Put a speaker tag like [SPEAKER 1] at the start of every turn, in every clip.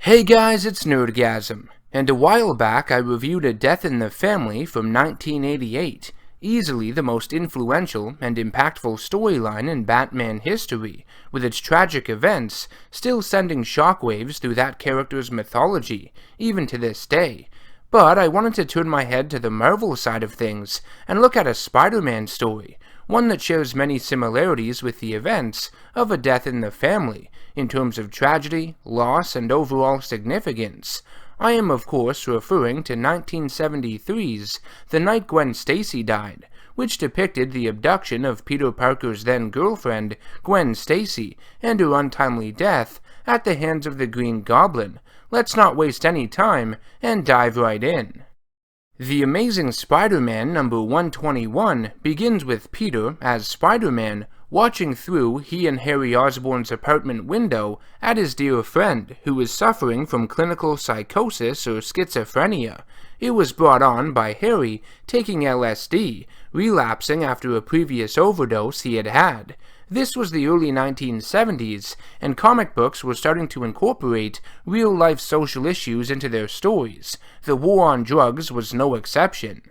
[SPEAKER 1] Hey guys, it's NerdGasm, and a while back I reviewed A Death in the Family from 1988, easily the most influential and impactful storyline in Batman history, with its tragic events still sending shockwaves through that character's mythology, even to this day. But I wanted to turn my head to the Marvel side of things and look at a Spider-Man story, one that shares many similarities with the events of A Death in the Family, in terms of tragedy, loss, and overall significance. I am of course referring to 1973's The Night Gwen Stacy Died, which depicted the abduction of Peter Parker's then-girlfriend, Gwen Stacy, and her untimely death at the hands of the Green Goblin. Let's not waste any time and dive right in. The Amazing Spider-Man number 121 begins with Peter, as Spider-Man, watching through he and Harry Osborn's apartment window at his dear friend, who is suffering from clinical psychosis or schizophrenia. It was brought on by Harry taking LSD, relapsing after a previous overdose he had had. This was the early 1970s, and comic books were starting to incorporate real-life social issues into their stories. The war on drugs was no exception.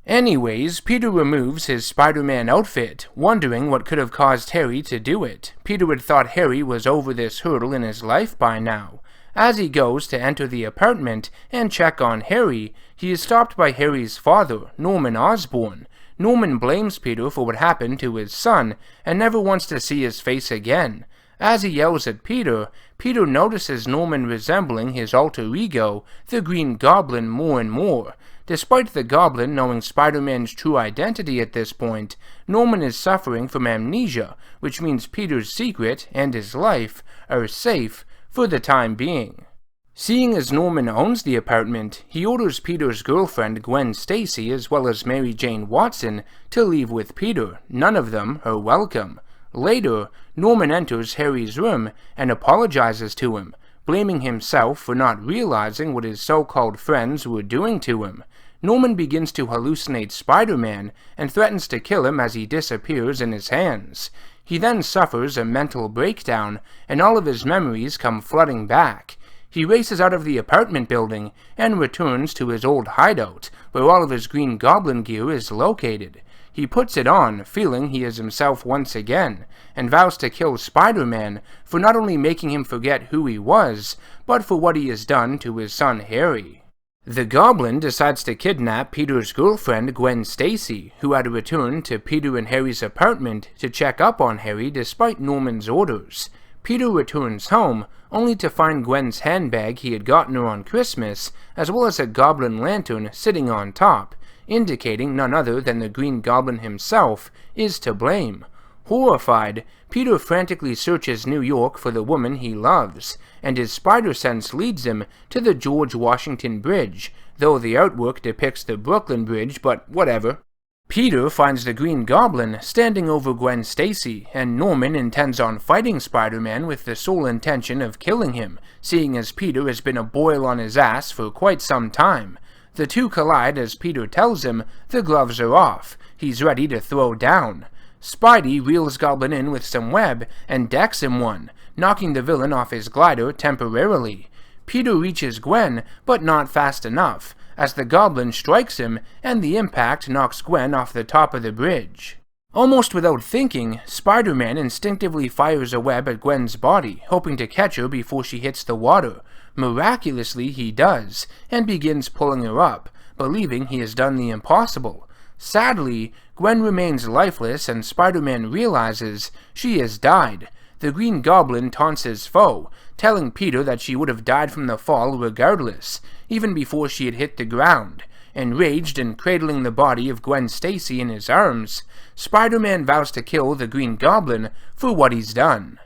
[SPEAKER 1] Anyways, Peter removes his Spider-Man outfit, wondering what could have caused Harry to do it. Peter had thought Harry was over this hurdle in his life by now. As he goes to enter the apartment and check on Harry, he is stopped by Harry's father, Norman Osborn. Norman blames Peter for what happened to his son and never wants to see his face again. As he yells at Peter, Peter notices Norman resembling his alter ego, the Green Goblin, more and more. Despite the Goblin knowing Spider-Man's true identity at this point, Norman is suffering from amnesia, which means Peter's secret and his life are safe for the time being. Seeing as Norman owns the apartment, he orders Peter's girlfriend Gwen Stacy as well as Mary Jane Watson to leave with Peter. None of them are welcome. Later, Norman enters Harry's room and apologizes to him, blaming himself for not realizing what his so-called friends were doing to him. Norman begins to hallucinate Spider-Man and threatens to kill him as he disappears in his hands. He then suffers a mental breakdown and all of his memories come flooding back. He races out of the apartment building and returns to his old hideout, where all of his Green Goblin gear is located. He puts it on, feeling he is himself once again, and vows to kill Spider-Man for not only making him forget who he was, but for what he has done to his son Harry. The Goblin decides to kidnap Peter's girlfriend Gwen Stacy, who had returned to Peter and Harry's apartment to check up on Harry despite Norman's orders. Peter returns home, only to find Gwen's handbag he had gotten her on Christmas, as well as a goblin lantern sitting on top, indicating none other than the Green Goblin himself is to blame. Horrified, Peter frantically searches New York for the woman he loves, and his spider sense leads him to the George Washington Bridge, though the artwork depicts the Brooklyn Bridge, but whatever. Peter finds the Green Goblin standing over Gwen Stacy, and Norman intends on fighting Spider-Man with the sole intention of killing him, seeing as Peter has been a boil on his ass for quite some time. The two collide as Peter tells him the gloves are off. He's ready to throw down. Spidey reels Goblin in with some web and decks him one, knocking the villain off his glider temporarily. Peter reaches Gwen, but not fast enough, as the Goblin strikes him and the impact knocks Gwen off the top of the bridge. Almost without thinking, Spider-Man instinctively fires a web at Gwen's body, hoping to catch her before she hits the water. Miraculously, he does, and begins pulling her up, believing he has done the impossible. Sadly, Gwen remains lifeless and Spider-Man realizes she has died. The Green Goblin taunts his foe, telling Peter that she would have died from the fall regardless, even before she had hit the ground. Enraged and cradling the body of Gwen Stacy in his arms, Spider-Man vows to kill the Green Goblin for what he's done.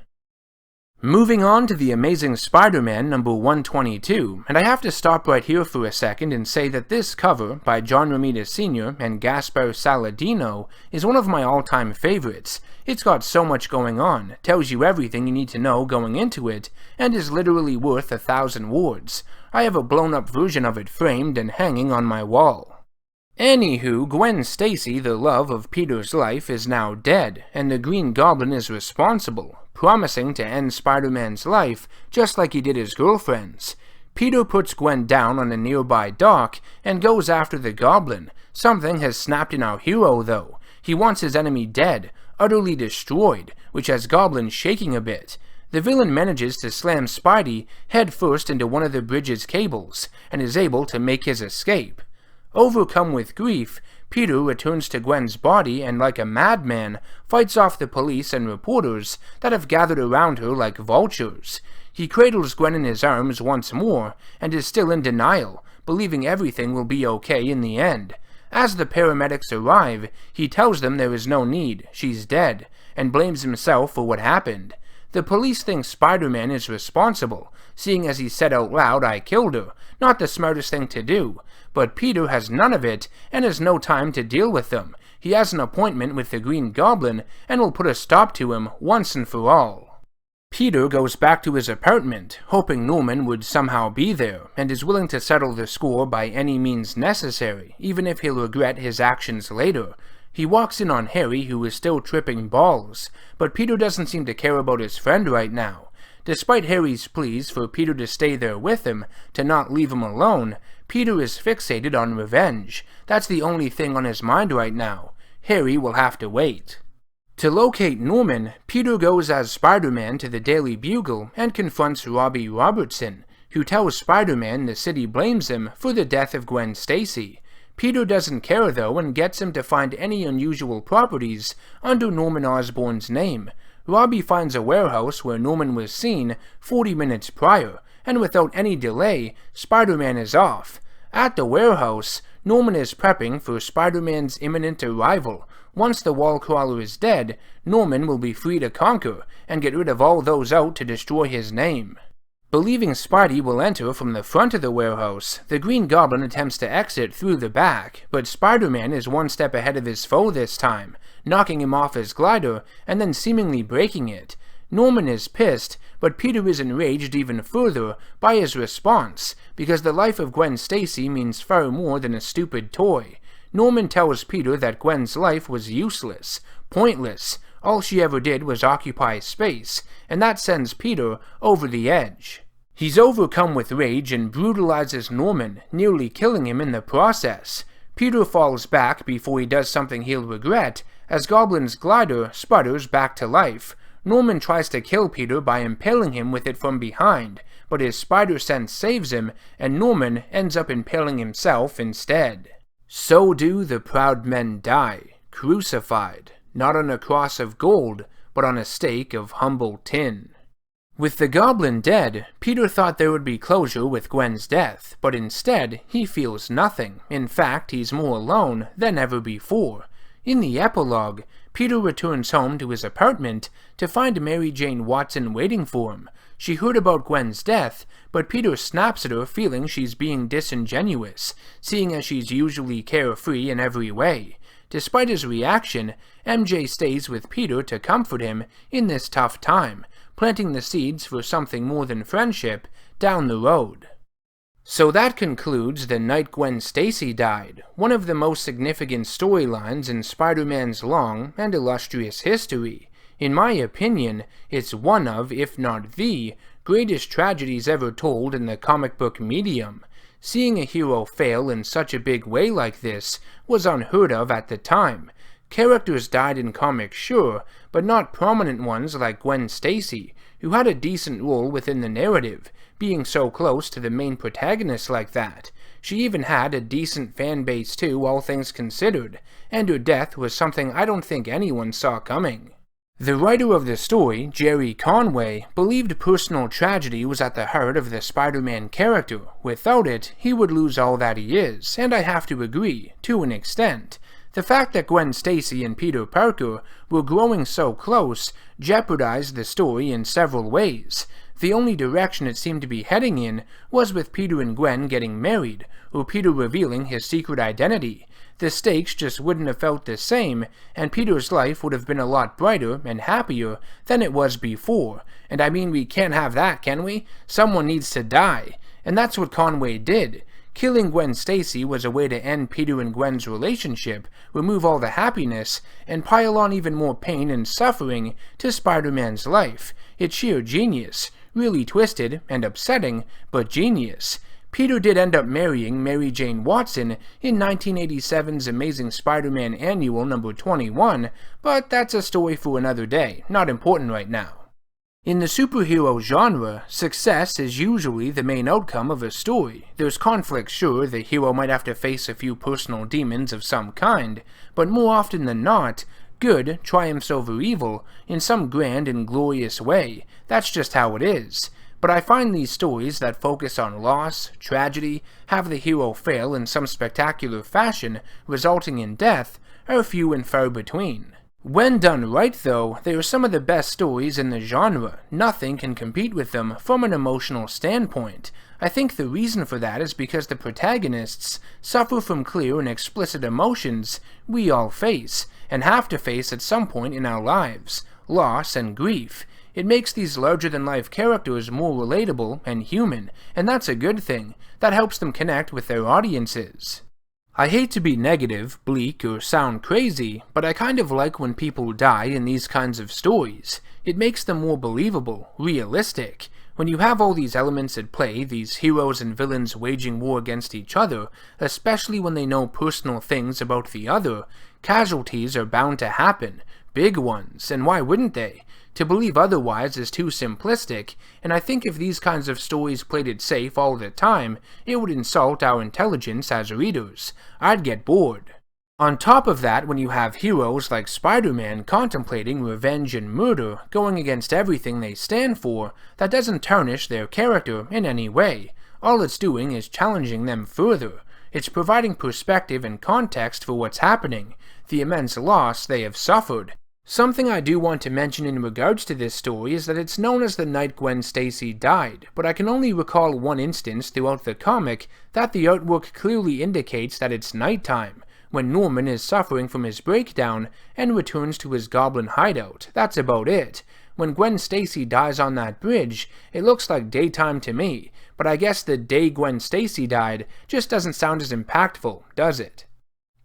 [SPEAKER 1] Moving on to The Amazing Spider-Man number 122, and I have to stop right here for a second and say that this cover by John Romita Sr. and Gaspar Saladino is one of my all-time favorites. It's got so much going on, tells you everything you need to know going into it, and is literally worth 1,000 words. I have a blown-up version of it framed and hanging on my wall. Anywho, Gwen Stacy, the love of Peter's life, is now dead, and the Green Goblin is responsible, promising to end Spider-Man's life just like he did his girlfriend's. Peter puts Gwen down on a nearby dock and goes after the Goblin. Something has snapped in our hero, though. He wants his enemy dead, utterly destroyed, which has Goblin shaking a bit. The villain manages to slam Spidey headfirst into one of the bridge's cables, and is able to make his escape. Overcome with grief, Peter returns to Gwen's body and, like a madman, fights off the police and reporters that have gathered around her like vultures. He cradles Gwen in his arms once more, and is still in denial, believing everything will be okay in the end. As the paramedics arrive, he tells them there is no need, she's dead, and blames himself for what happened. The police think Spider-Man is responsible, seeing as he said out loud, "I killed her," not the smartest thing to do. But Peter has none of it, and has no time to deal with them. He has an appointment with the Green Goblin, and will put a stop to him once and for all. Peter goes back to his apartment, hoping Norman would somehow be there, and is willing to settle the score by any means necessary, even if he'll regret his actions later. He walks in on Harry, who is still tripping balls, but Peter doesn't seem to care about his friend right now. Despite Harry's pleas for Peter to stay there with him, to not leave him alone, Peter is fixated on revenge. That's the only thing on his mind right now. Harry will have to wait. To locate Norman, Peter goes as Spider-Man to the Daily Bugle and confronts Robbie Robertson, who tells Spider-Man the city blames him for the death of Gwen Stacy. Peter doesn't care though and gets him to find any unusual properties under Norman Osborn's name. Robbie finds a warehouse where Norman was seen 40 minutes prior, and without any delay, Spider-Man is off. At the warehouse, Norman is prepping for Spider-Man's imminent arrival. Once the wall crawler is dead, Norman will be free to conquer and get rid of all those out to destroy his name. Believing Spidey will enter from the front of the warehouse, the Green Goblin attempts to exit through the back, but Spider-Man is one step ahead of his foe this time, knocking him off his glider and then seemingly breaking it. Norman is pissed, but Peter is enraged even further by his response, because the life of Gwen Stacy means far more than a stupid toy. Norman tells Peter that Gwen's life was useless, pointless. All she ever did was occupy space, and that sends Peter over the edge. He's overcome with rage and brutalizes Norman, nearly killing him in the process. Peter falls back before he does something he'll regret, as Goblin's glider sputters back to life. Norman tries to kill Peter by impaling him with it from behind, but his spider sense saves him, and Norman ends up impaling himself instead. So do the proud men die, crucified, not on a cross of gold, but on a stake of humble tin. With the Goblin dead, Peter thought there would be closure with Gwen's death, but instead, he feels nothing. In fact, he's more alone than ever before. In the epilogue, Peter returns home to his apartment to find Mary Jane Watson waiting for him. She heard about Gwen's death, but Peter snaps at her, feeling she's being disingenuous, seeing as she's usually carefree in every way. Despite his reaction, MJ stays with Peter to comfort him in this tough time, planting the seeds for something more than friendship down the road. So that concludes the night Gwen Stacy died, one of the most significant storylines in Spider-Man's long and illustrious history. In my opinion, it's one of, if not the, greatest tragedies ever told in the comic book medium. Seeing a hero fail in such a big way like this was unheard of at the time. Characters died in comics, sure, but not prominent ones like Gwen Stacy, who had a decent role within the narrative, being so close to the main protagonist like that. She even had a decent fan base too, all things considered, and her death was something I don't think anyone saw coming. The writer of the story, Jerry Conway, believed personal tragedy was at the heart of the Spider-Man character. Without it, he would lose all that he is, and I have to agree, to an extent. The fact that Gwen Stacy and Peter Parker were growing so close jeopardized the story in several ways. The only direction it seemed to be heading in was with Peter and Gwen getting married, or Peter revealing his secret identity. The stakes just wouldn't have felt the same, and Peter's life would have been a lot brighter and happier than it was before. And I mean, we can't have that, can we? Someone needs to die. And that's what Conway did. Killing Gwen Stacy was a way to end Peter and Gwen's relationship, remove all the happiness, and pile on even more pain and suffering to Spider-Man's life. It's sheer genius. Really twisted and upsetting, but genius. Peter did end up marrying Mary Jane Watson in 1987's Amazing Spider-Man Annual number 21, but that's a story for another day, not important right now. In the superhero genre, success is usually the main outcome of a story. There's conflict, sure, the hero might have to face a few personal demons of some kind, but more often than not, good triumphs over evil in some grand and glorious way. That's just how it is. But I find these stories that focus on loss, tragedy, have the hero fail in some spectacular fashion, resulting in death, are few and far between. When done right, though, they are some of the best stories in the genre. Nothing can compete with them from an emotional standpoint. I think the reason for that is because the protagonists suffer from clear and explicit emotions we all face, and have to face at some point in our lives: loss and grief. It makes these larger-than-life characters more relatable and human, and that's a good thing. That helps them connect with their audiences. I hate to be negative, bleak, or sound crazy, but I kind of like when people die in these kinds of stories. It makes them more believable, realistic. When you have all these elements at play, these heroes and villains waging war against each other, especially when they know personal things about the other, casualties are bound to happen. Big ones, and why wouldn't they? To believe otherwise is too simplistic, and I think if these kinds of stories played it safe all the time, it would insult our intelligence as readers. I'd get bored. On top of that, when you have heroes like Spider-Man contemplating revenge and murder, going against everything they stand for, that doesn't tarnish their character in any way. All it's doing is challenging them further. It's providing perspective and context for what's happening, the immense loss they have suffered. Something I do want to mention in regards to this story is that it's known as the night Gwen Stacy died, but I can only recall one instance throughout the comic that the artwork clearly indicates that it's nighttime, when Norman is suffering from his breakdown and returns to his Goblin hideout. That's about it. When Gwen Stacy dies on that bridge, it looks like daytime to me, but I guess the day Gwen Stacy died just doesn't sound as impactful, does it?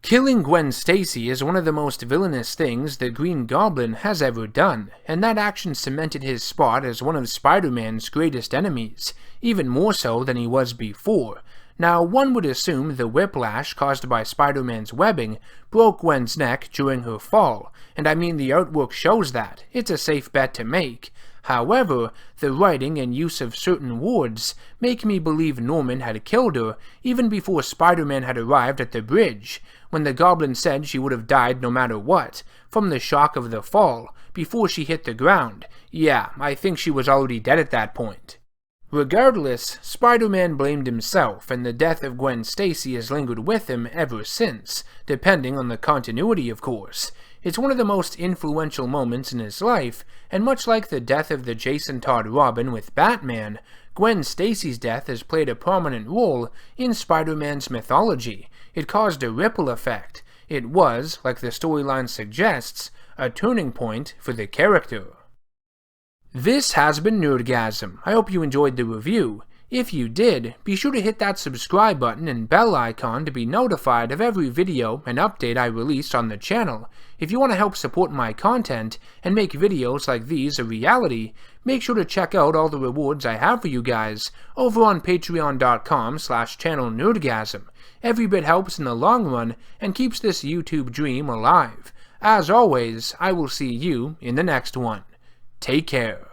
[SPEAKER 1] Killing Gwen Stacy is one of the most villainous things the Green Goblin has ever done, and that action cemented his spot as one of Spider-Man's greatest enemies, even more so than he was before. Now, one would assume the whiplash caused by Spider-Man's webbing broke Gwen's neck during her fall, and I mean the artwork shows that. It's a safe bet to make. However, the writing and use of certain words make me believe Norman had killed her even before Spider-Man had arrived at the bridge, when the Goblin said she would have died no matter what, from the shock of the fall, before she hit the ground. Yeah, I think she was already dead at that point. Regardless, Spider-Man blamed himself, and the death of Gwen Stacy has lingered with him ever since, depending on the continuity, of course. It's one of the most influential moments in his life, and much like the death of the Jason Todd Robin with Batman, Gwen Stacy's death has played a prominent role in Spider-Man's mythology. It caused a ripple effect. It was, like the storyline suggests, a turning point for the character. This has been NerdGasm. I hope you enjoyed the review. If you did, be sure to hit that subscribe button and bell icon to be notified of every video and update I release on the channel. If you want to help support my content and make videos like these a reality, make sure to check out all the rewards I have for you guys over on patreon.com/channelNerdgasm. Every bit helps in the long run and keeps this YouTube dream alive. As always, I will see you in the next one. Take care.